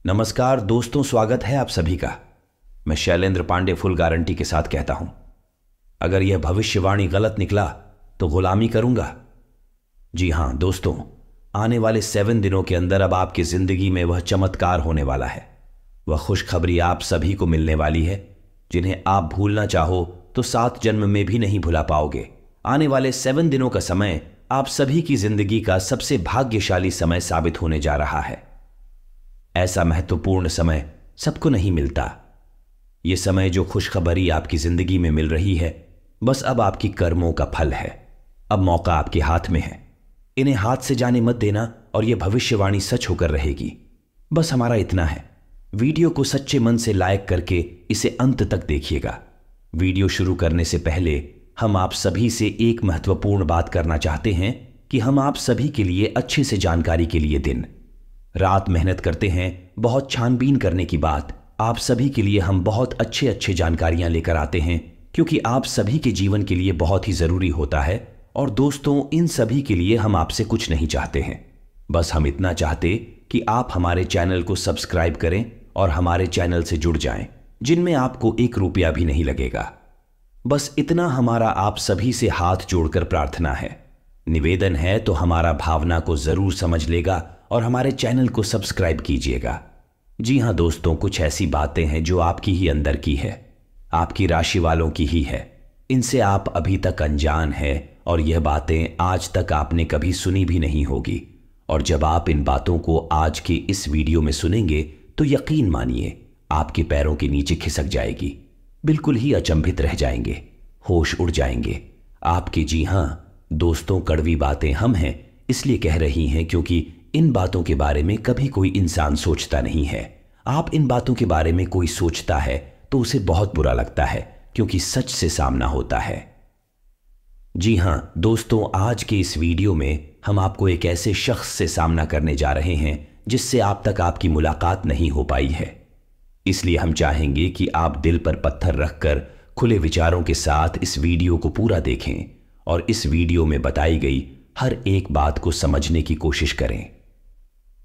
नमस्कार दोस्तों, स्वागत है आप सभी का। मैं शैलेंद्र पांडे फुल गारंटी के साथ कहता हूं, अगर यह भविष्यवाणी गलत निकला तो गुलामी करूंगा। जी हां दोस्तों, आने वाले 7 दिनों के अंदर अब आपकी जिंदगी में वह चमत्कार होने वाला है। वह खुशखबरी आप सभी को मिलने वाली है जिन्हें आप भूलना चाहो तो 7 जन्म में भी नहीं भुला पाओगे। आने वाले 7 दिनों का समय आप सभी की जिंदगी का सबसे भाग्यशाली समय साबित होने जा रहा है। ऐसा महत्वपूर्ण समय सबको नहीं मिलता। यह समय जो खुशखबरी आपकी जिंदगी में मिल रही है, बस अब आपकी कर्मों का फल है। अब मौका आपके हाथ में है, इन्हें हाथ से जाने मत देना और यह भविष्यवाणी सच होकर रहेगी। बस हमारा इतना है, वीडियो को सच्चे मन से लाइक करके इसे अंत तक देखिएगा। वीडियो शुरू करने से पहले हम आप सभी से एक महत्वपूर्ण बात करना चाहते हैं कि हम आप सभी के लिए अच्छे से जानकारी के लिए दिन रात मेहनत करते हैं। बहुत छानबीन करने की बात, आप सभी के लिए हम बहुत अच्छे जानकारियां लेकर आते हैं, क्योंकि आप सभी के जीवन के लिए बहुत ही जरूरी होता है। और दोस्तों, इन सभी के लिए हम आपसे कुछ नहीं चाहते हैं, बस हम इतना चाहते कि आप हमारे चैनल को सब्सक्राइब करें और हमारे चैनल से जुड़ जाएं, जिनमें आपको 1 रुपया भी नहीं लगेगा। बस इतना हमारा आप सभी से हाथ जोड़कर प्रार्थना है, निवेदन है, तो हमारा भावना को जरूर समझ लेगा और हमारे चैनल को सब्सक्राइब कीजिएगा। जी हां दोस्तों, कुछ ऐसी बातें हैं जो आपकी ही अंदर की है, आपकी राशि वालों की ही है। इनसे आप अभी तक अनजान हैं और यह बातें आज तक आपने कभी सुनी भी नहीं होगी। और जब आप इन बातों को आज के इस वीडियो में सुनेंगे तो यकीन मानिए आपके पैरों के नीचे खिसक जाएगी। बिल्कुल ही अचंभित रह जाएंगे, होश उड़ जाएंगे आपके। जी हां दोस्तों, कड़वी बातें हम हैं इसलिए कह रही हैं क्योंकि इन बातों के बारे में कभी कोई इंसान सोचता नहीं है। आप इन बातों के बारे में कोई सोचता है तो उसे बहुत बुरा लगता है, क्योंकि सच से सामना होता है। जी हां दोस्तों, आज के इस वीडियो में हम आपको एक ऐसे शख्स से सामना करने जा रहे हैं जिससे आप तक आपकी मुलाकात नहीं हो पाई है। इसलिए हम चाहेंगे कि आप दिल पर पत्थर रखकर खुले विचारों के साथ इस वीडियो को पूरा देखें और इस वीडियो में बताई गई हर एक बात को समझने की कोशिश करें।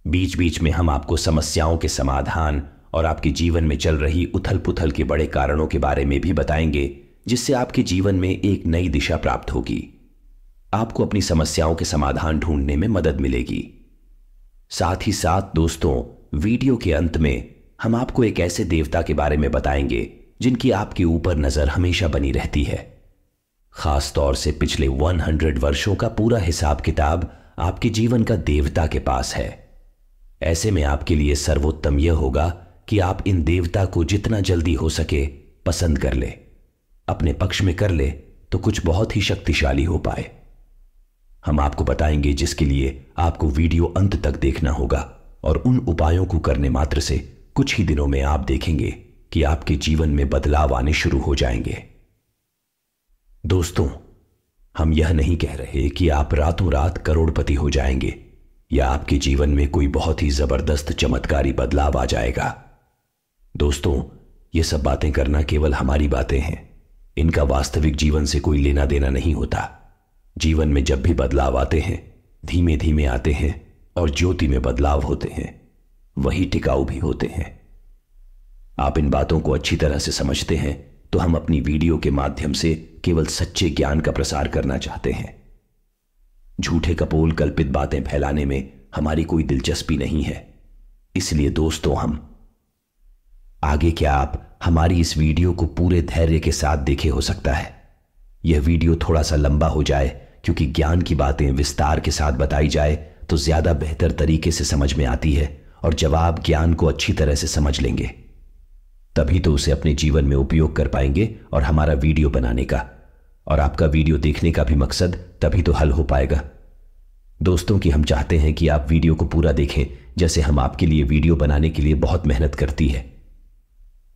बीच बीच में हम आपको समस्याओं के समाधान और आपके जीवन में चल रही उथल पुथल के बड़े कारणों के बारे में भी बताएंगे, जिससे आपके जीवन में एक नई दिशा प्राप्त होगी। आपको अपनी समस्याओं के समाधान ढूंढने में मदद मिलेगी। साथ ही साथ दोस्तों, वीडियो के अंत में हम आपको एक ऐसे देवता के बारे में बताएंगे जिनकी आपके ऊपर नजर हमेशा बनी रहती है। खास तौर से पिछले 100 वर्षों का पूरा हिसाब किताब आपके जीवन का देवता के पास है। ऐसे में आपके लिए सर्वोत्तम यह होगा कि आप इन देवता को जितना जल्दी हो सके पसंद कर ले, अपने पक्ष में कर ले, तो कुछ बहुत ही शक्तिशाली हो पाए। हम आपको बताएंगे जिसके लिए आपको वीडियो अंत तक देखना होगा, और उन उपायों को करने मात्र से कुछ ही दिनों में आप देखेंगे कि आपके जीवन में बदलाव आने शुरू हो जाएंगे। दोस्तों, हम यह नहीं कह रहे कि आप रातों रात करोड़पति हो जाएंगे या आपके जीवन में कोई बहुत ही जबरदस्त चमत्कारी बदलाव आ जाएगा। दोस्तों, ये सब बातें करना केवल हमारी बातें हैं, इनका वास्तविक जीवन से कोई लेना देना नहीं होता। जीवन में जब भी बदलाव आते हैं, धीमे धीमे आते हैं, और ज्योति में बदलाव होते हैं, वही टिकाऊ भी होते हैं। आप इन बातों को अच्छी तरह से समझते हैं तो हम अपनी वीडियो के माध्यम से केवल सच्चे ज्ञान का प्रसार करना चाहते हैं। झूठे कपोल कल्पित बातें फैलाने में हमारी कोई दिलचस्पी नहीं है। इसलिए दोस्तों, हम आगे क्या आप हमारी इस वीडियो को पूरे धैर्य के साथ देखे। हो सकता है यह वीडियो थोड़ा सा लंबा हो जाए, क्योंकि ज्ञान की बातें विस्तार के साथ बताई जाए तो ज्यादा बेहतर तरीके से समझ में आती है, और जब आप ज्ञान को अच्छी तरह से समझ लेंगे तभी तो उसे अपने जीवन में उपयोग कर पाएंगे, और हमारा वीडियो बनाने का और आपका वीडियो देखने का भी मकसद तभी तो हल हो पाएगा। दोस्तों, कि हम चाहते हैं कि आप वीडियो को पूरा देखें, जैसे हम आपके लिए वीडियो बनाने के लिए बहुत मेहनत करती है,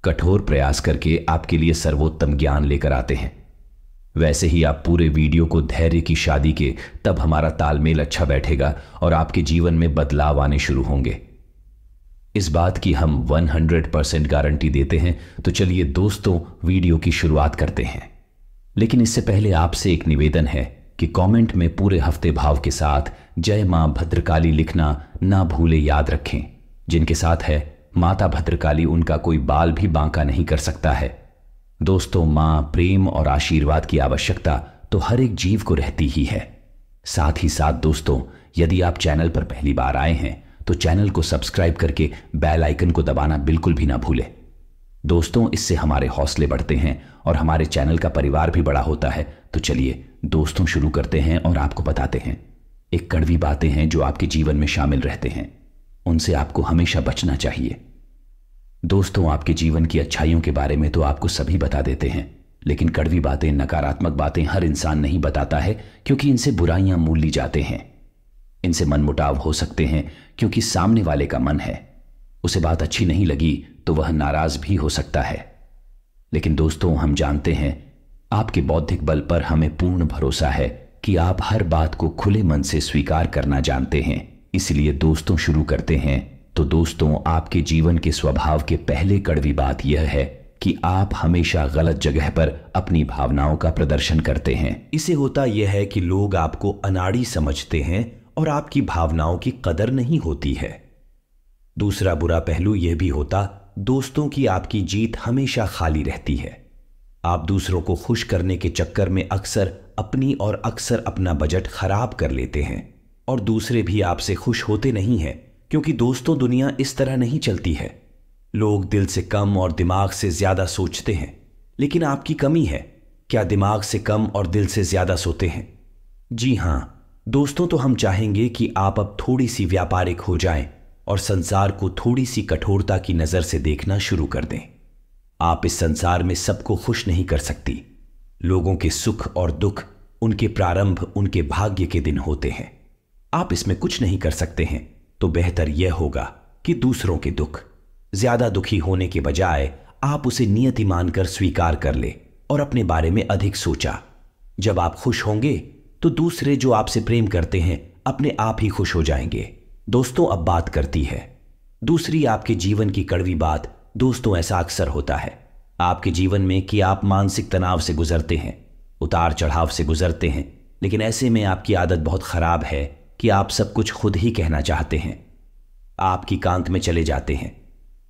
कठोर प्रयास करके आपके लिए सर्वोत्तम ज्ञान लेकर आते हैं। वैसे ही आप पूरे वीडियो को धैर्य की शादी के, तब हमारा तालमेल अच्छा बैठेगा और आपके जीवन में बदलाव आने शुरू होंगे। इस बात की हम 100% गारंटी देते हैं। तो चलिए दोस्तों, वीडियो की शुरुआत करते हैं। लेकिन इससे पहले आपसे एक निवेदन है कि कमेंट में पूरे हफ्ते भाव के साथ जय मां भद्रकाली लिखना ना भूले, याद रखें। जिनके साथ है माता भद्रकाली उनका कोई बाल भी बांका नहीं कर सकता है। दोस्तों, मां प्रेम और आशीर्वाद की आवश्यकता तो हर एक जीव को रहती ही है। साथ ही साथ दोस्तों, यदि आप चैनल पर पहली बार आए हैं तो चैनल को सब्सक्राइब करके बेल आइकन को दबाना बिल्कुल भी ना भूलें। दोस्तों, इससे हमारे हौसले बढ़ते हैं और हमारे चैनल का परिवार भी बड़ा होता है। तो चलिए दोस्तों, शुरू करते हैं और आपको बताते हैं एक कड़वी बातें हैं जो आपके जीवन में शामिल रहते हैं, उनसे आपको हमेशा बचना चाहिए। दोस्तों, आपके जीवन की अच्छाइयों के बारे में तो आपको सभी बता देते हैं, लेकिन कड़वी बातें, नकारात्मक बातें हर इंसान नहीं बताता है, क्योंकि इनसे बुराइयां मूल ली जाते हैं। इनसे मनमुटाव हो सकते हैं क्योंकि सामने वाले का मन है, उसे बात अच्छी नहीं लगी तो वह नाराज भी हो सकता है। लेकिन दोस्तों, हम जानते हैं आपके बौद्धिक बल पर हमें पूर्ण भरोसा है कि आप हर बात को खुले मन से स्वीकार करना जानते हैं। इसलिए दोस्तों, शुरू करते हैं। तो दोस्तों, आपके जीवन के स्वभाव के पहले कड़वी बात यह है कि आप हमेशा गलत जगह पर अपनी भावनाओं का प्रदर्शन करते हैं। इसे होता यह है कि लोग आपको अनाड़ी समझते हैं और आपकी भावनाओं की कदर नहीं होती है। दूसरा बुरा पहलू यह भी होता दोस्तों की आपकी जीत हमेशा खाली रहती है। आप दूसरों को खुश करने के चक्कर में अक्सर अपनी और अक्सर अपना बजट खराब कर लेते हैं और दूसरे भी आपसे खुश होते नहीं हैं, क्योंकि दोस्तों, दुनिया इस तरह नहीं चलती है। लोग दिल से कम और दिमाग से ज्यादा सोचते हैं, लेकिन आपकी कमी है, क्या दिमाग से कम और दिल से ज्यादा सोते हैं? जी हां दोस्तों, तो हम चाहेंगे कि आप अब थोड़ी सी व्यापारिक हो जाएं और संसार को थोड़ी सी कठोरता की नजर से देखना शुरू कर दें। आप इस संसार में सबको खुश नहीं कर सकती। लोगों के सुख और दुख, उनके प्रारंभ उनके भाग्य के दिन होते हैं। आप इसमें कुछ नहीं कर सकते हैं, तो बेहतर यह होगा कि दूसरों के दुख, ज्यादा दुखी होने के बजाय आप उसे नियति मानकर स्वीकार कर ले और अपने बारे में अधिक सोचा। जब आप खुश होंगे तो दूसरे जो आपसे प्रेम करते हैं अपने आप ही खुश हो जाएंगे। दोस्तों, अब बात करती है दूसरी आपके जीवन की कड़वी बात। दोस्तों, ऐसा अक्सर होता है आपके जीवन में कि आप मानसिक तनाव से गुजरते हैं, उतार चढ़ाव से गुजरते हैं, लेकिन ऐसे में आपकी आदत बहुत खराब है कि आप सब कुछ खुद ही कहना चाहते हैं। आप एकांत में चले जाते हैं।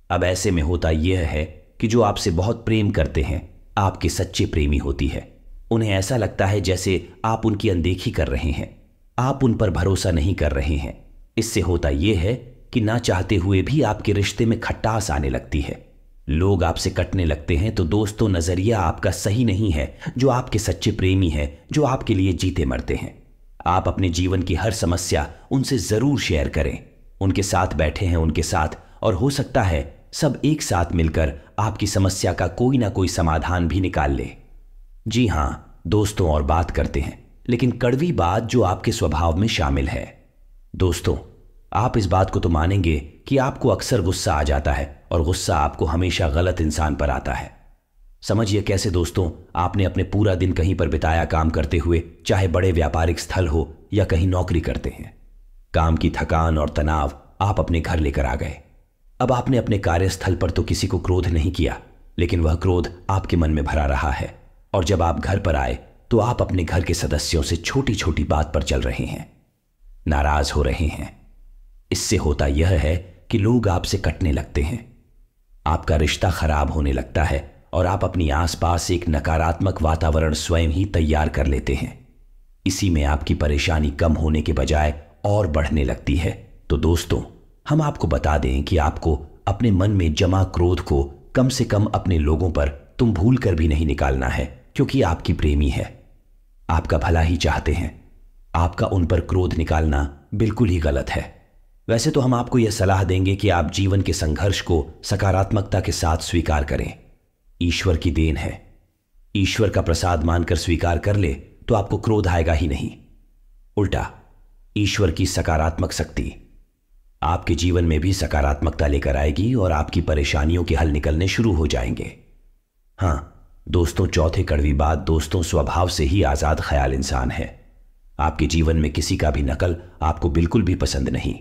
अब ऐसे में होता यह है कि जो आपसे बहुत प्रेम करते हैं, आपके सच्चे प्रेमी होती है। उन्हें ऐसा लगता है जैसे आप उनकी अनदेखी कर रहे हैं, आप उन पर भरोसा नहीं कर रहे हैं। इससे होता यह है कि ना चाहते हुए भी आपके रिश्ते में खटास आने लगती है। लोग आपसे कटने लगते हैं। तो दोस्तों, नजरिया आपका सही नहीं है। जो आपके सच्चे प्रेमी हैं, जो आपके लिए जीते मरते हैं, आप अपने जीवन की हर समस्या उनसे जरूर शेयर करें। उनके साथ बैठे हैं उनके साथ, और हो सकता है सब एक साथ मिलकर आपकी समस्या का कोई ना कोई समाधान भी निकाल ले। जी हां दोस्तों, और बात करते हैं लेकिन कड़वी बात जो आपके स्वभाव में शामिल है। दोस्तों, आप इस बात को तो मानेंगे कि आपको अक्सर गुस्सा आ जाता है और गुस्सा आपको हमेशा गलत इंसान पर आता है। समझिए कैसे दोस्तों, आपने अपने पूरा दिन कहीं पर बिताया काम करते हुए, चाहे बड़े व्यापारिक स्थल हो या कहीं नौकरी करते हैं। काम की थकान और तनाव आप अपने घर लेकर आ गए। अब आपने अपने कार्यस्थल पर तो किसी को क्रोध नहीं किया, लेकिन वह क्रोध आपके मन में भरा रहा है, और जब आप घर पर आए तो आप अपने घर के सदस्यों से छोटी छोटी बात पर चल रहे हैं, नाराज हो रहे हैं। इससे होता यह है कि लोग आपसे कटने लगते हैं, आपका रिश्ता खराब होने लगता है और आप अपनी आसपास एक नकारात्मक वातावरण स्वयं ही तैयार कर लेते हैं। इसी में आपकी परेशानी कम होने के बजाय और बढ़ने लगती है। तो दोस्तों, हम आपको बता दें कि आपको अपने मन में जमा क्रोध को कम से कम अपने लोगों पर तुम भूल कर भी नहीं निकालना है, क्योंकि आपकी प्रेमी है, आपका भला ही चाहते हैं। आपका उन पर क्रोध निकालना बिल्कुल ही गलत है। वैसे तो हम आपको यह सलाह देंगे कि आप जीवन के संघर्ष को सकारात्मकता के साथ स्वीकार करें। ईश्वर की देन है, ईश्वर का प्रसाद मानकर स्वीकार कर ले तो आपको क्रोध आएगा ही नहीं। उल्टा, ईश्वर की सकारात्मक शक्ति आपके जीवन में भी सकारात्मकता लेकर आएगी और आपकी परेशानियों के हल निकलने शुरू हो जाएंगे। हां दोस्तों, चौथे कड़वी बात, दोस्तों स्वभाव से ही आजाद ख्याल इंसान है। आपके जीवन में किसी का भी नकल आपको बिल्कुल भी पसंद नहीं।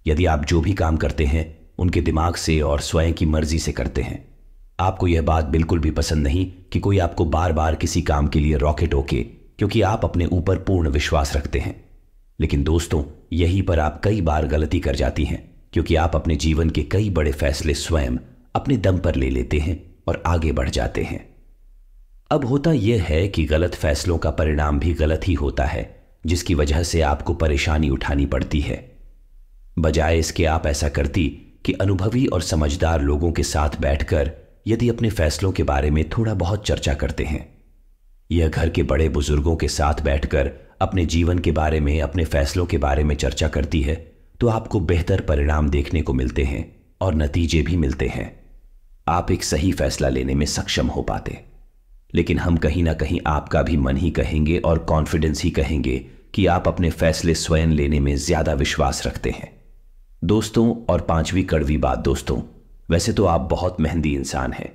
यदि आप जो भी काम करते हैं उनके दिमाग से और स्वयं की मर्जी से करते हैं, आपको यह बात बिल्कुल भी पसंद नहीं कि कोई आपको बार बार किसी काम के लिए रोके टोके, क्योंकि आप अपने ऊपर पूर्ण विश्वास रखते हैं। लेकिन दोस्तों, यहीं पर आप कई बार गलती कर जाती हैं क्योंकि आप अपने जीवन के कई बड़े फैसले स्वयं अपने दम पर ले लेते हैं और आगे बढ़ जाते हैं। अब होता यह है कि गलत फैसलों का परिणाम भी गलत ही होता है, जिसकी वजह से आपको परेशानी उठानी पड़ती है। बजाय इसके आप ऐसा करती कि अनुभवी और समझदार लोगों के साथ बैठकर यदि अपने फैसलों के बारे में थोड़ा बहुत चर्चा करते हैं, यह घर के बड़े बुजुर्गों के साथ बैठकर अपने जीवन के बारे में, अपने फैसलों के बारे में चर्चा करती है, तो आपको बेहतर परिणाम देखने को मिलते हैं और नतीजे भी मिलते हैं। आप एक सही फैसला लेने में सक्षम हो पाते। लेकिन हम कहीं ना कहीं आपका भी मन ही कहेंगे और कॉन्फिडेंस ही कहेंगे कि आप अपने फैसले स्वयं लेने में ज्यादा विश्वास रखते हैं। दोस्तों, और पांचवी कड़वी बात दोस्तों, वैसे तो आप बहुत मेहनती इंसान हैं,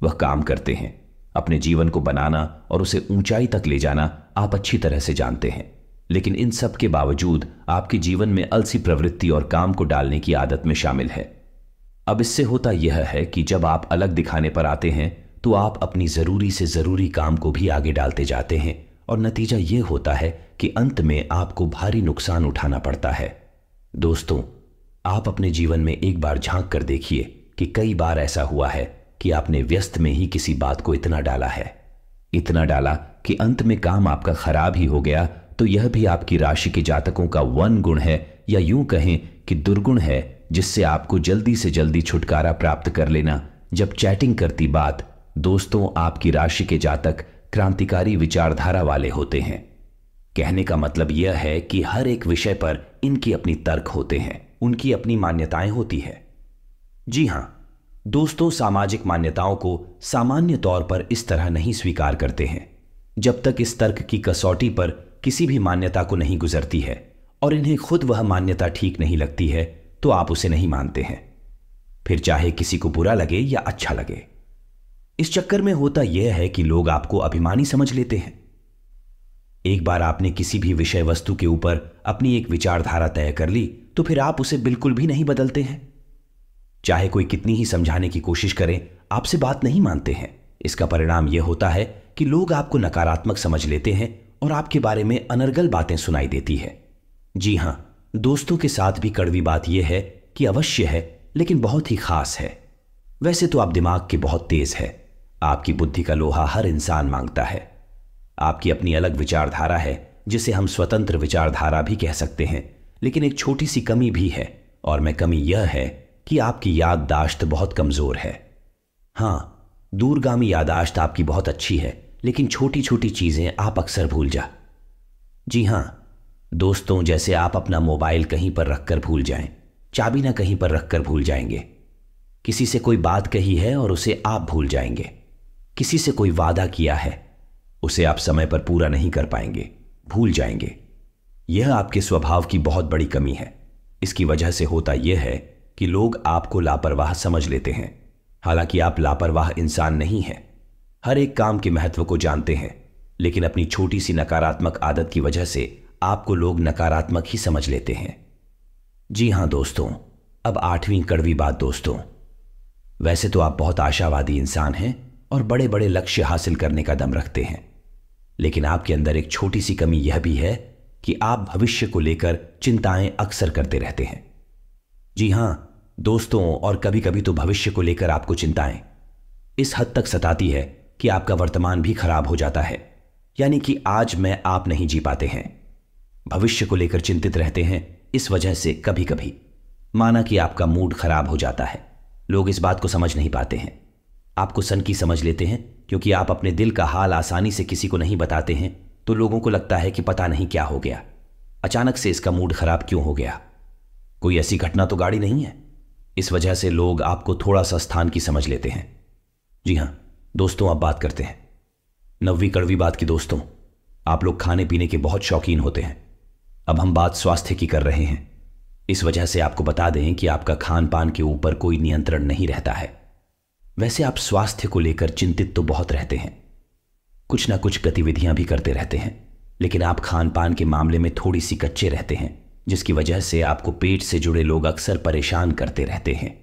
वह काम करते हैं। अपने जीवन को बनाना और उसे ऊंचाई तक ले जाना आप अच्छी तरह से जानते हैं, लेकिन इन सब के बावजूद आपके जीवन में अलसी प्रवृत्ति और काम को डालने की आदत में शामिल है। अब इससे होता यह है कि जब आप अलग दिखाने पर आते हैं तो आप अपनी जरूरी से जरूरी काम को भी आगे डालते जाते हैं और नतीजा यह होता है कि अंत में आपको भारी नुकसान उठाना पड़ता है। दोस्तों, आप अपने जीवन में एक बार झांक कर देखिए कि कई बार ऐसा हुआ है कि आपने व्यस्त में ही किसी बात को इतना डाला है, इतना डाला कि अंत में काम आपका खराब ही हो गया। तो यह भी आपकी राशि के जातकों का वन गुण है, या यूं कहें कि दुर्गुण है, जिससे आपको जल्दी से जल्दी छुटकारा प्राप्त कर लेना। जब चैटिंग करती बात, दोस्तों, आपकी राशि के जातक क्रांतिकारी विचारधारा वाले होते हैं। कहने का मतलब यह है कि हर एक विषय पर इनकी अपनी तर्क होते हैं, उनकी अपनी मान्यताएं होती है। जी हां दोस्तों, सामाजिक मान्यताओं को सामान्य तौर पर इस तरह नहीं स्वीकार करते हैं जब तक इस तर्क की कसौटी पर किसी भी मान्यता को नहीं गुजरती है और इन्हें खुद वह मान्यता ठीक नहीं लगती है, तो आप उसे नहीं मानते हैं, फिर चाहे किसी को बुरा लगे या अच्छा लगे। इस चक्कर में होता यह है कि लोग आपको अभिमानी समझ लेते हैं। एक बार आपने किसी भी विषय वस्तु के ऊपर अपनी एक विचारधारा तय कर ली, तो फिर आप उसे बिल्कुल भी नहीं बदलते हैं। चाहे कोई कितनी ही समझाने की कोशिश करे, आपसे बात नहीं मानते हैं। इसका परिणाम यह होता है कि लोग आपको नकारात्मक समझ लेते हैं और आपके बारे में अनर्गल बातें सुनाई देती है। जी हां दोस्तों, के साथ भी कड़वी बात यह है कि अवश्य है, लेकिन बहुत ही खास है। वैसे तो आप दिमाग के बहुत तेज है, आपकी बुद्धि का लोहा हर इंसान मांगता है। आपकी अपनी अलग विचारधारा है, जिसे हम स्वतंत्र विचारधारा भी कह सकते हैं, लेकिन एक छोटी सी कमी भी है, और मैं कमी यह है कि आपकी याददाश्त बहुत कमजोर है। हां, दूरगामी याददाश्त आपकी बहुत अच्छी है, लेकिन छोटी छोटी चीजें आप अक्सर भूल जा। जी हां दोस्तों, जैसे आप अपना मोबाइल कहीं पर रखकर भूल जाएं, चाबी ना कहीं पर रखकर भूल जाएंगे, किसी से कोई बात कही है और उसे आप भूल जाएंगे, किसी से कोई वादा किया है, उसे आप समय पर पूरा नहीं कर पाएंगे, भूल जाएंगे। यह आपके स्वभाव की बहुत बड़ी कमी है। इसकी वजह से होता यह है कि लोग आपको लापरवाह समझ लेते हैं, हालांकि आप लापरवाह इंसान नहीं हैं। हर एक काम के महत्व को जानते हैं, लेकिन अपनी छोटी सी नकारात्मक आदत की वजह से आपको लोग नकारात्मक ही समझ लेते हैं। जी हां दोस्तों, अब आठवीं कड़वी बात दोस्तों, वैसे तो आप बहुत आशावादी इंसान हैं और बड़े बड़े लक्ष्य हासिल करने का दम रखते हैं, लेकिन आपके अंदर एक छोटी सी कमी यह भी है कि आप भविष्य को लेकर चिंताएं अक्सर करते रहते हैं। जी हां दोस्तों, और कभी कभी तो भविष्य को लेकर आपको चिंताएं इस हद तक सताती है कि आपका वर्तमान भी खराब हो जाता है, यानी कि आज में आप नहीं जी पाते हैं। भविष्य को लेकर चिंतित रहते हैं, इस वजह से कभी कभी माना कि आपका मूड खराब हो जाता है। लोग इस बात को समझ नहीं पाते हैं, आपको सनकी समझ लेते हैं, क्योंकि आप अपने दिल का हाल आसानी से किसी को नहीं बताते हैं, तो लोगों को लगता है कि पता नहीं क्या हो गया, अचानक से इसका मूड खराब क्यों हो गया, कोई ऐसी घटना तो गाड़ी नहीं है। इस वजह से लोग आपको थोड़ा सा स्थान की समझ लेते हैं। जी हां दोस्तों, अब बात करते हैं नवीं कड़वी बात की। दोस्तों, आप लोग खाने पीने के बहुत शौकीन होते हैं। अब हम बात स्वास्थ्य की कर रहे हैं। इस वजह से आपको बता दें कि आपका खान पान के ऊपर कोई नियंत्रण नहीं रहता है। वैसे आप स्वास्थ्य को लेकर चिंतित तो बहुत रहते हैं, कुछ ना कुछ गतिविधियां भी करते रहते हैं, लेकिन आप खान पान के मामले में थोड़ी सी कच्चे रहते हैं, जिसकी वजह से आपको पेट से जुड़े लोग अक्सर परेशान करते रहते हैं।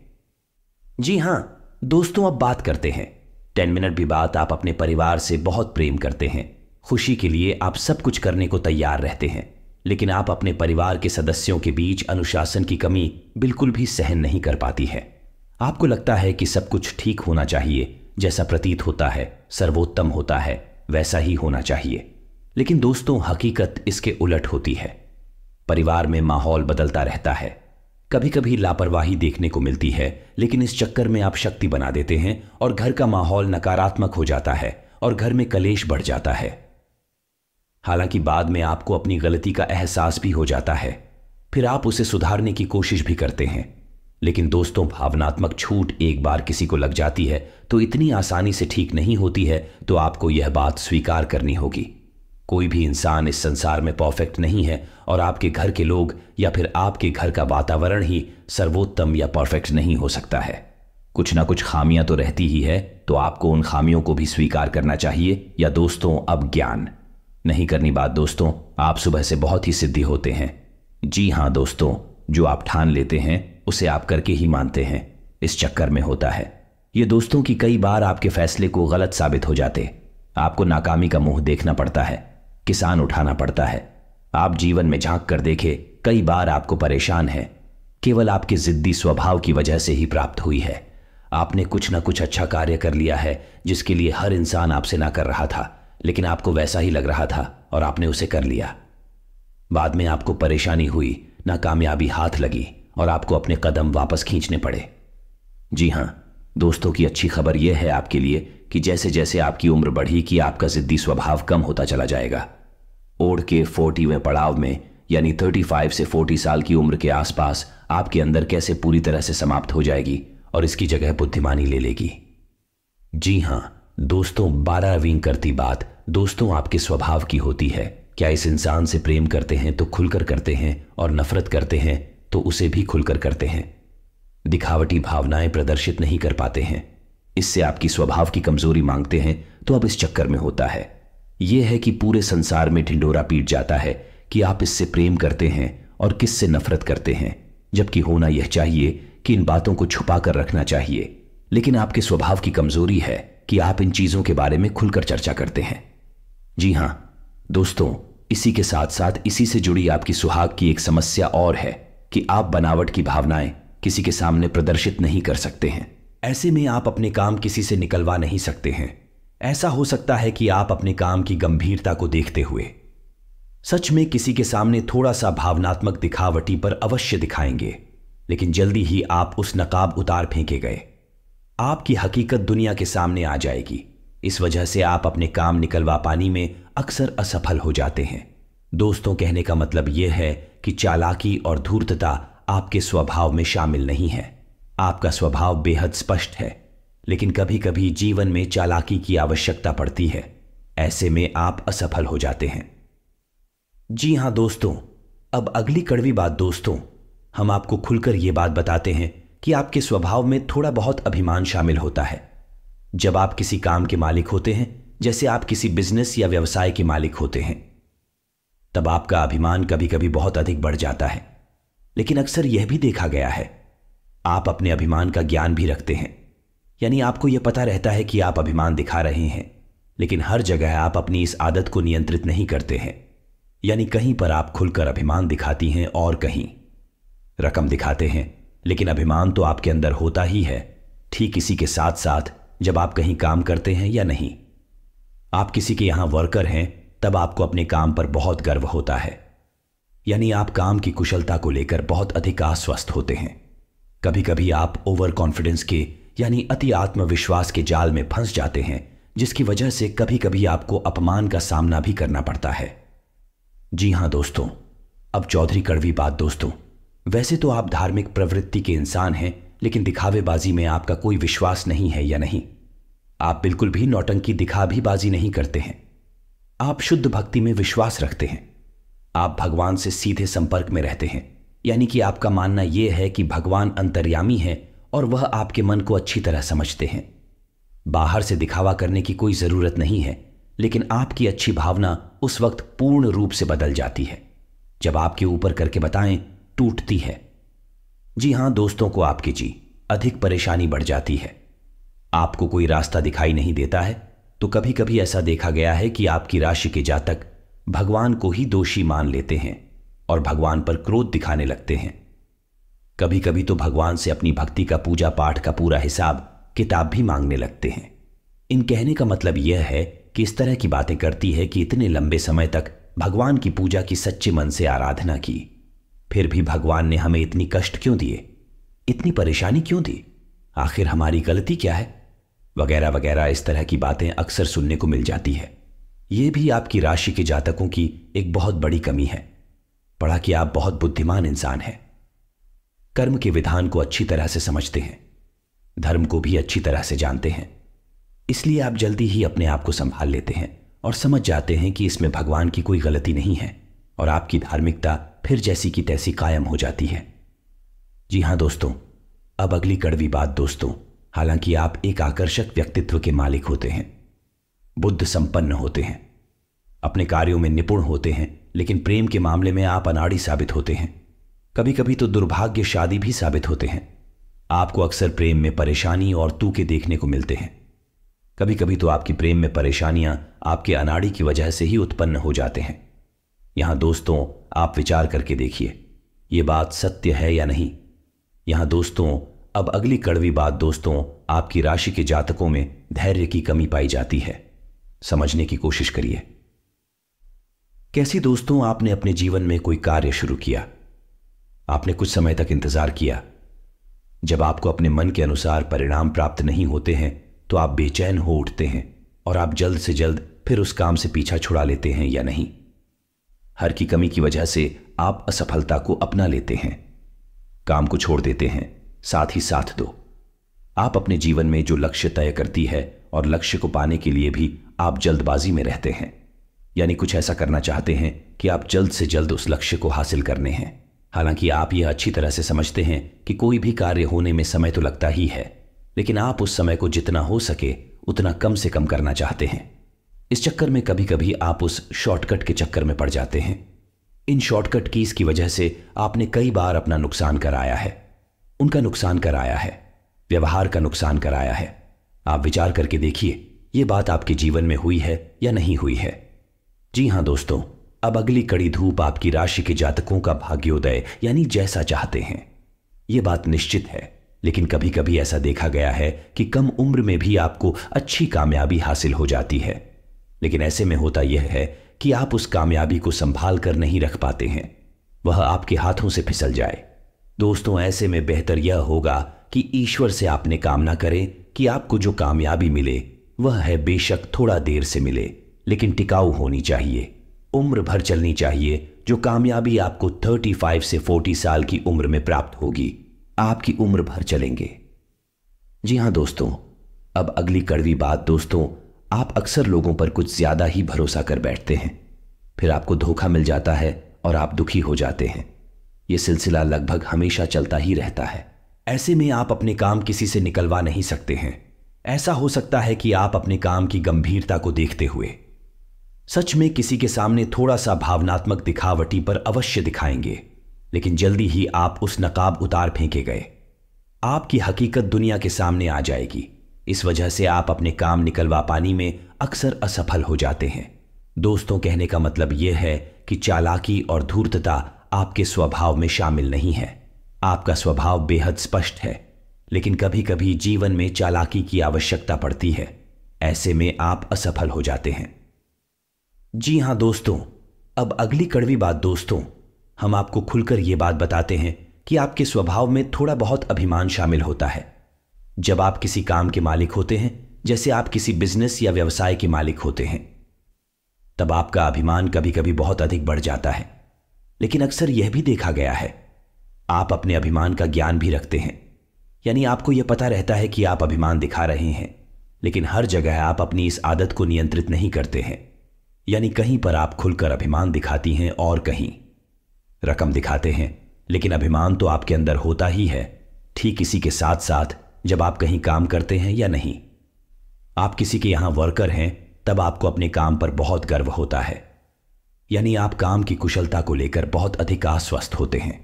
जी हां दोस्तों, अब बात करते हैं 10 मिनट भी बात। आप अपने परिवार से बहुत प्रेम करते हैं, खुशी के लिए आप सब कुछ करने को तैयार रहते हैं, लेकिन आप अपने परिवार के सदस्यों के बीच अनुशासन की कमी बिल्कुल भी सहन नहीं कर पाती है। आपको लगता है कि सब कुछ ठीक होना चाहिए, जैसा प्रतीत होता है, सर्वोत्तम होता है, वैसा ही होना चाहिए। लेकिन दोस्तों, हकीकत इसके उलट होती है। परिवार में माहौल बदलता रहता है। कभी कभी लापरवाही देखने को मिलती है, लेकिन इस चक्कर में आप शक्ति बना देते हैं और घर का माहौल नकारात्मक हो जाता है और घर में कलेश बढ़ जाता है। हालांकि बाद में आपको अपनी गलती का एहसास भी हो जाता है, फिर आप उसे सुधारने की कोशिश भी करते हैं। लेकिन दोस्तों, भावनात्मक छूट एक बार किसी को लग जाती है तो इतनी आसानी से ठीक नहीं होती है, तो आपको यह बात स्वीकार करनी होगी। कोई भी इंसान इस संसार में परफेक्ट नहीं है और आपके घर के लोग या फिर आपके घर का वातावरण ही सर्वोत्तम या परफेक्ट नहीं हो सकता है। कुछ ना कुछ खामियां तो रहती ही है, तो आपको उन खामियों को भी स्वीकार करना चाहिए। या दोस्तों, अब ज्ञान नहीं करनी बात दोस्तों, आप सुबह से बहुत ही सिद्धि होते हैं। जी हां दोस्तों, जो आप ठान लेते हैं उसे आप करके ही मानते हैं। इस चक्कर में होता है ये दोस्तों कि कई बार आपके फैसले को गलत साबित हो जाते। आपको नाकामी का मुंह देखना पड़ता है, किसान उठाना पड़ता है। आप जीवन में झांक कर देखे, कई बार आपको परेशान है, केवल आपके जिद्दी स्वभाव की वजह से ही प्राप्त हुई है। आपने कुछ ना कुछ अच्छा कार्य कर लिया है जिसके लिए हर इंसान आपसे ना कर रहा था, लेकिन आपको वैसा ही लग रहा था और आपने उसे कर लिया। बाद में आपको परेशानी हुई, नाकामयाबी हाथ लगी और आपको अपने कदम वापस खींचने पड़े। जी हां दोस्तों, की अच्छी खबर यह है आपके लिए कि जैसे जैसे आपकी उम्र बढ़ी कि आपका जिद्दी स्वभाव कम होता चला जाएगा। ओढ़ के 40वें पड़ाव में, यानी 35 से 40 साल की उम्र के आसपास आपके अंदर कैसे पूरी तरह से समाप्त हो जाएगी और इसकी जगह बुद्धिमानी ले लेगी। जी हां दोस्तों, 12वीं करती बात दोस्तों आपके स्वभाव की होती है। क्या इस इंसान से प्रेम करते हैं तो खुलकर करते हैं, और नफरत करते हैं तो उसे भी खुलकर करते हैं। दिखावटी भावनाएं प्रदर्शित नहीं कर पाते हैं, इससे आपकी स्वभाव की कमजोरी मांगते हैं। तो अब इस चक्कर में होता है यह है कि पूरे संसार में ढिंडोरा पीट जाता है कि आप इससे प्रेम करते हैं और किससे नफरत करते हैं, जबकि होना यह चाहिए कि इन बातों को छुपा कर रखना चाहिए। लेकिन आपके स्वभाव की कमजोरी है कि आप इन चीजों के बारे में खुलकर चर्चा करते हैं। जी हां दोस्तों, इसी के साथ साथ इसी से जुड़ी आपकी सुहाग की एक समस्या और है कि आप बनावट की भावनाएं किसी के सामने प्रदर्शित नहीं कर सकते हैं। ऐसे में आप अपने काम किसी से निकलवा नहीं सकते हैं। ऐसा हो सकता है कि आप अपने काम की गंभीरता को देखते हुए सच में किसी के सामने थोड़ा सा भावनात्मक दिखावटी पर अवश्य दिखाएंगे, लेकिन जल्दी ही आप उस नकाब उतार फेंके गए। आपकी हकीकत दुनिया के सामने आ जाएगी। इस वजह से आप अपने काम निकलवा पाने में अक्सर असफल हो जाते हैं। दोस्तों, कहने का मतलब यह है कि चालाकी और धूर्तता आपके स्वभाव में शामिल नहीं है। आपका स्वभाव बेहद स्पष्ट है, लेकिन कभी कभी जीवन में चालाकी की आवश्यकता पड़ती है। ऐसे में आप असफल हो जाते हैं। जी हां दोस्तों, अब अगली कड़वी बात दोस्तों, हम आपको खुलकर यह बात बताते हैं कि आपके स्वभाव में थोड़ा बहुत अभिमान शामिल होता है। जब आप किसी काम के मालिक होते हैं, जैसे आप किसी बिजनेस या व्यवसाय के मालिक होते हैं, तब आपका अभिमान कभी कभी बहुत अधिक बढ़ जाता है। लेकिन अक्सर यह भी देखा गया है, आप अपने अभिमान का ज्ञान भी रखते हैं, यानी आपको यह पता रहता है कि आप अभिमान दिखा रहे हैं, लेकिन हर जगह आप अपनी इस आदत को नियंत्रित नहीं करते हैं। यानी कहीं पर आप खुलकर अभिमान दिखाती हैं और कहीं रकम दिखाते हैं, लेकिन अभिमान तो आपके अंदर होता ही है। ठीक इसी के साथ साथ जब आप कहीं काम करते हैं या नहीं, आप किसी के यहां वर्कर हैं, तब आपको अपने काम पर बहुत गर्व होता है। यानी आप काम की कुशलता को लेकर बहुत अधिक आश्वस्त होते हैं। कभी कभी आप ओवर कॉन्फिडेंस के यानी अति आत्मविश्वास के जाल में फंस जाते हैं, जिसकी वजह से कभी कभी आपको अपमान का सामना भी करना पड़ता है। जी हां दोस्तों, अब चौधरी कड़वी बात दोस्तों, वैसे तो आप धार्मिक प्रवृत्ति के इंसान हैं, लेकिन दिखावेबाजी में आपका कोई विश्वास नहीं है या नहीं? आप बिल्कुल भी नौटंकी दिखा भी बाजी नहीं करते हैं। आप शुद्ध भक्ति में विश्वास रखते हैं। आप भगवान से सीधे संपर्क में रहते हैं, यानी कि आपका मानना यह है कि भगवान अंतर्यामी है और वह आपके मन को अच्छी तरह समझते हैं। बाहर से दिखावा करने की कोई जरूरत नहीं है, लेकिन आपकी अच्छी भावना उस वक्त पूर्ण रूप से बदल जाती है जब आपके ऊपर करके बताएं टूटती है। जी हां दोस्तों, को आपकी अधिक परेशानी बढ़ जाती है। आपको कोई रास्ता दिखाई नहीं देता है, तो कभी कभी ऐसा देखा गया है कि आपकी राशि के जातक भगवान को ही दोषी मान लेते हैं और भगवान पर क्रोध दिखाने लगते हैं। कभी कभी तो भगवान से अपनी भक्ति का पूजा पाठ का पूरा हिसाब किताब भी मांगने लगते हैं। इन कहने का मतलब यह है कि इस तरह की बातें करती है कि इतने लंबे समय तक भगवान की पूजा की सच्चे मन से आराधना की, फिर भी भगवान ने हमें इतनी कष्ट क्यों दिए, इतनी परेशानी क्यों दी, आखिर हमारी गलती क्या है, वगैरह वगैरह। इस तरह की बातें अक्सर सुनने को मिल जाती है। यह भी आपकी राशि के जातकों की एक बहुत बड़ी कमी है। पढ़ा कि आप बहुत बुद्धिमान इंसान हैं, कर्म के विधान को अच्छी तरह से समझते हैं, धर्म को भी अच्छी तरह से जानते हैं, इसलिए आप जल्दी ही अपने आप को संभाल लेते हैं और समझ जाते हैं कि इसमें भगवान की कोई गलती नहीं है और आपकी धार्मिकता फिर जैसी की तैसी कायम हो जाती है। जी हां दोस्तों, अब अगली कड़वी बात दोस्तों, हालांकि आप एक आकर्षक व्यक्तित्व के मालिक होते हैं, बुद्ध संपन्न होते हैं, अपने कार्यों में निपुण होते हैं, लेकिन प्रेम के मामले में आप अनाड़ी साबित होते हैं, कभी कभी तो दुर्भाग्यशाली भी साबित होते हैं। आपको अक्सर प्रेम में परेशानी और तूके देखने को मिलते हैं। कभी कभी तो आपकी प्रेम में परेशानियां आपके अनाड़ी की वजह से ही उत्पन्न हो जाते हैं। यहां दोस्तों आप विचार करके देखिए, यह बात सत्य है या नहीं। यहां दोस्तों अब अगली कड़वी बात दोस्तों, आपकी राशि के जातकों में धैर्य की कमी पाई जाती है। समझने की कोशिश करिए। कैसी दोस्तों, आपने अपने जीवन में कोई कार्य शुरू किया, आपने कुछ समय तक इंतजार किया, जब आपको अपने मन के अनुसार परिणाम प्राप्त नहीं होते हैं तो आप बेचैन हो उठते हैं और आप जल्द से जल्द फिर उस काम से पीछा छुड़ा लेते हैं या नहीं। हर की कमी की वजह से आप असफलता को अपना लेते हैं, काम को छोड़ देते हैं, साथ ही साथ दो। आप अपने जीवन में जो लक्ष्य तय करती है और लक्ष्य को पाने के लिए भी आप जल्दबाजी में रहते हैं, यानी कुछ ऐसा करना चाहते हैं कि आप जल्द से जल्द उस लक्ष्य को हासिल करने हैं। हालांकि आप यह अच्छी तरह से समझते हैं कि कोई भी कार्य होने में समय तो लगता ही है, लेकिन आप उस समय को जितना हो सके उतना कम से कम करना चाहते हैं। इस चक्कर में कभी कभी आप उस शॉर्टकट के चक्कर में पड़ जाते हैं। इन शॉर्टकट कीज की वजह से आपने कई बार अपना नुकसान कराया है, उनका नुकसान कराया है, व्यवहार का नुकसान कराया है। आप विचार करके देखिए, यह बात आपके जीवन में हुई है या नहीं हुई है। जी हां दोस्तों, अब अगली कड़ी धूप आपकी राशि के जातकों का भाग्योदय यानी जैसा चाहते हैं। यह बात निश्चित है, लेकिन कभी कभी ऐसा देखा गया है कि कम उम्र में भी आपको अच्छी कामयाबी हासिल हो जाती है, लेकिन ऐसे में होता यह है कि आप उस कामयाबी को संभाल कर नहीं रख पाते हैं, वह आपके हाथों से फिसल जाए। दोस्तों ऐसे में बेहतर यह होगा कि ईश्वर से आपने कामना करें कि आपको जो कामयाबी मिले वह है बेशक थोड़ा देर से मिले, लेकिन टिकाऊ होनी चाहिए, उम्र भर चलनी चाहिए। जो कामयाबी आपको 35 से 40 साल की उम्र में प्राप्त होगी, आपकी उम्र भर चलेंगे। जी हां दोस्तों, अब अगली कड़वी बात दोस्तों, आप अक्सर लोगों पर कुछ ज्यादा ही भरोसा कर बैठते हैं, फिर आपको धोखा मिल जाता है और आप दुखी हो जाते हैं। यह सिलसिला लगभग हमेशा चलता ही रहता है। ऐसे में आप अपने काम किसी से निकलवा नहीं सकते हैं। ऐसा हो सकता है कि आप अपने काम की गंभीरता को देखते हुए सच में किसी के सामने थोड़ा सा भावनात्मक दिखावटी पर अवश्य दिखाएंगे, लेकिन जल्दी ही आप उस नकाब उतार फेंके गए, आपकी हकीकत दुनिया के सामने आ जाएगी। इस वजह से आप अपने काम निकलवा पाने में अक्सर असफल हो जाते हैं। दोस्तों कहने का मतलब यह है कि चालाकी और धूर्तता आपके स्वभाव में शामिल नहीं है। आपका स्वभाव बेहद स्पष्ट है, लेकिन कभी कभी जीवन में चालाकी की आवश्यकता पड़ती है, ऐसे में आप असफल हो जाते हैं। जी हां दोस्तों, अब अगली कड़वी बात दोस्तों, हम आपको खुलकर यह बात बताते हैं कि आपके स्वभाव में थोड़ा बहुत अभिमान शामिल होता है। जब आप किसी काम के मालिक होते हैं, जैसे आप किसी बिजनेस या व्यवसाय के मालिक होते हैं, तब आपका अभिमान कभी कभी बहुत अधिक बढ़ जाता है। लेकिन अक्सर यह भी देखा गया है, आप अपने अभिमान का ज्ञान भी रखते हैं, यानी आपको यह पता रहता है कि आप अभिमान दिखा रहे हैं, लेकिन हर जगह आप अपनी इस आदत को नियंत्रित नहीं करते हैं। यानी कहीं पर आप खुलकर अभिमान दिखाती हैं और कहीं रकम दिखाते हैं, लेकिन अभिमान तो आपके अंदर होता ही है। ठीक इसी के साथ साथ जब आप कहीं काम करते हैं या नहीं, आप किसी के यहां वर्कर हैं, तब आपको अपने काम पर बहुत गर्व होता है, यानी आप काम की कुशलता को लेकर बहुत अधिक आश्वस्त होते हैं।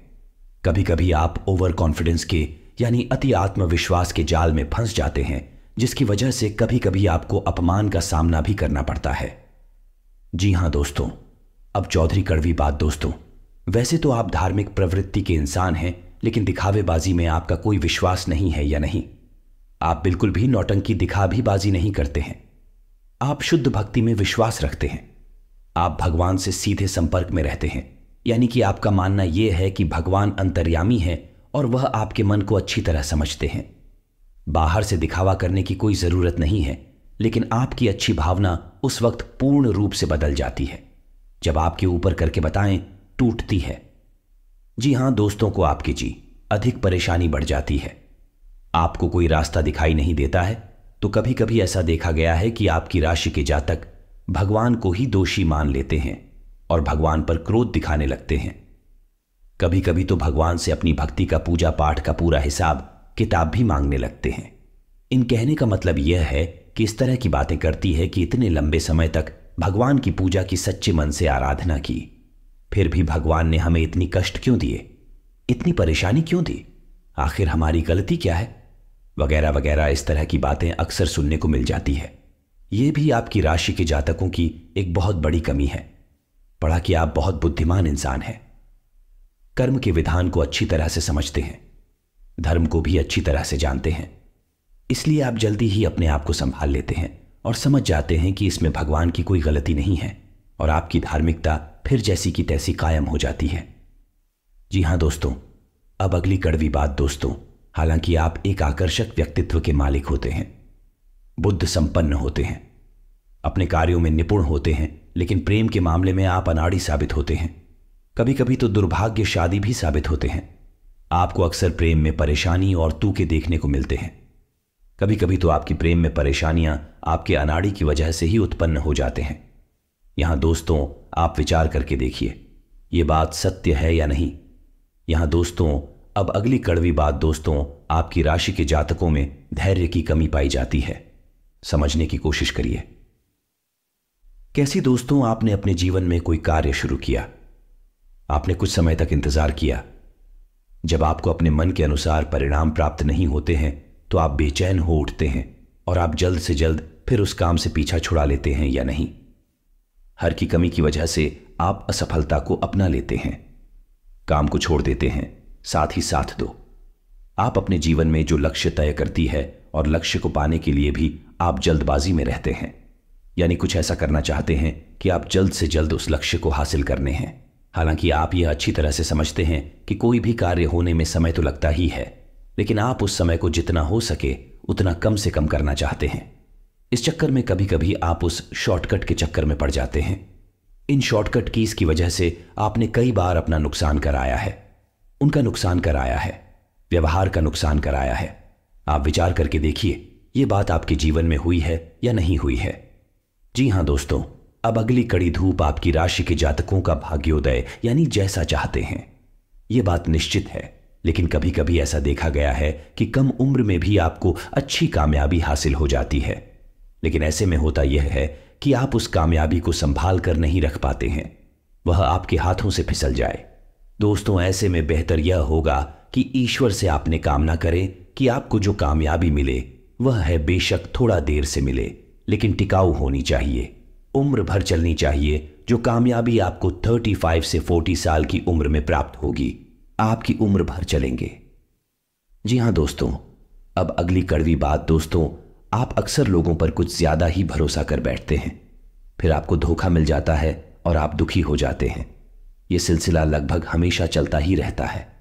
कभी कभी आप ओवर कॉन्फिडेंस के यानी अति आत्मविश्वास के जाल में फंस जाते हैं, जिसकी वजह से कभी कभी आपको अपमान का सामना भी करना पड़ता है। जी हां दोस्तों, अब चौधरी कड़वी बात दोस्तों, वैसे तो आप धार्मिक प्रवृत्ति के इंसान हैं, लेकिन दिखावेबाजी में आपका कोई विश्वास नहीं है या नहीं? आप बिल्कुल भी नौटंकी दिखा भी बाजी नहीं करते हैं। आप शुद्ध भक्ति में विश्वास रखते हैं। आप भगवान से सीधे संपर्क में रहते हैं, यानी कि आपका मानना यह है कि भगवान अंतर्यामी है और वह आपके मन को अच्छी तरह समझते हैं। बाहर से दिखावा करने की कोई जरूरत नहीं है, लेकिन आपकी अच्छी भावना उस वक्त पूर्ण रूप से बदल जाती है जब आपके ऊपर करके बताएं टूटती है। जी हां दोस्तों, को आपकी जी अधिक परेशानी बढ़ जाती है। आपको कोई रास्ता दिखाई नहीं देता है तो कभी कभी ऐसा देखा गया है कि आपकी राशि के जातक भगवान को ही दोषी मान लेते हैं और भगवान पर क्रोध दिखाने लगते हैं। कभी कभी तो भगवान से अपनी भक्ति का पूजा पाठ का पूरा हिसाब किताब भी मांगने लगते हैं। इन कहने का मतलब यह है कि इस तरह की बातें करती है कि इतने लंबे समय तक भगवान की पूजा की सच्चे मन से आराधना की, फिर भी भगवान ने हमें इतनी कष्ट क्यों दिए, इतनी परेशानी क्यों दी, आखिर हमारी गलती क्या है, वगैरह वगैरह। इस तरह की बातें अक्सर सुनने को मिल जाती है। यह भी आपकी राशि के जातकों की एक बहुत बड़ी कमी है। पढ़ा कि आप बहुत बुद्धिमान इंसान हैं, कर्म के विधान को अच्छी तरह से समझते हैं, धर्म को भी अच्छी तरह से जानते हैं, इसलिए आप जल्दी ही अपने आप को संभाल लेते हैं और समझ जाते हैं कि इसमें भगवान की कोई गलती नहीं है और आपकी धार्मिकता फिर जैसी की तैसी कायम हो जाती है। जी हां दोस्तों, अब अगली कड़वी बात दोस्तों, हालांकि आप एक आकर्षक व्यक्तित्व के मालिक होते हैं, बुद्ध संपन्न होते हैं, अपने कार्यों में निपुण होते हैं, लेकिन प्रेम के मामले में आप अनाड़ी साबित होते हैं। कभी कभी तो दुर्भाग्यशाली भी साबित होते हैं। आपको अक्सर प्रेम में परेशानी और तूके देखने को मिलते हैं। कभी कभी तो आपकी प्रेम में परेशानियां आपके अनाड़ी की वजह से ही उत्पन्न हो जाते हैं। यहां दोस्तों आप विचार करके देखिए, यह बात सत्य है या नहीं। यहां दोस्तों अब अगली कड़वी बात दोस्तों, आपकी राशि के जातकों में धैर्य की कमी पाई जाती है। समझने की कोशिश करिए। कैसी दोस्तों, आपने अपने जीवन में कोई कार्य शुरू किया, आपने कुछ समय तक इंतजार किया। जब आपको अपने मन के अनुसार परिणाम प्राप्त नहीं होते हैं तो आप बेचैन हो उठते हैं और आप जल्द से जल्द फिर उस काम से पीछा छुड़ा लेते हैं या नहीं। हर की कमी की वजह से आप असफलता को अपना लेते हैं, काम को छोड़ देते हैं, साथ ही साथ दो। आप अपने जीवन में जो लक्ष्य तय करती है और लक्ष्य को पाने के लिए भी आप जल्दबाजी में रहते हैं, यानी कुछ ऐसा करना चाहते हैं कि आप जल्द से जल्द उस लक्ष्य को हासिल करने हैं। हालांकि आप यह अच्छी तरह से समझते हैं कि कोई भी कार्य होने में समय तो लगता ही है, लेकिन आप उस समय को जितना हो सके उतना कम से कम करना चाहते हैं। इस चक्कर में कभी कभी आप उस शॉर्टकट के चक्कर में पड़ जाते हैं। इन शॉर्टकट कीज की वजह से आपने कई बार अपना नुकसान कराया है, उनका नुकसान कराया है, व्यवहार का नुकसान कराया है। आप विचार करके देखिए, यह बात आपके जीवन में हुई है या नहीं हुई है। जी हां दोस्तों, अब अगली कड़ी धूप आपकी राशि के जातकों का भाग्योदय यानी जैसा चाहते हैं। यह बात निश्चित है, लेकिन कभी कभी ऐसा देखा गया है कि कम उम्र में भी आपको अच्छी कामयाबी हासिल हो जाती है, लेकिन ऐसे में होता यह है कि आप उस कामयाबी को संभाल कर नहीं रख पाते हैं, वह आपके हाथों से फिसल जाए। दोस्तों ऐसे में बेहतर यह होगा कि ईश्वर से आपने कामना करें कि आपको जो कामयाबी मिले वह है बेशक थोड़ा देर से मिले, लेकिन टिकाऊ होनी चाहिए, उम्र भर चलनी चाहिए। जो कामयाबी आपको 35 से 40 साल की उम्र में प्राप्त होगी, आपकी उम्र भर चलेंगे। जी हां दोस्तों, अब अगली कड़वी बात दोस्तों, आप अक्सर लोगों पर कुछ ज्यादा ही भरोसा कर बैठते हैं, फिर आपको धोखा मिल जाता है और आप दुखी हो जाते हैं। यह सिलसिला लगभग हमेशा चलता ही रहता है।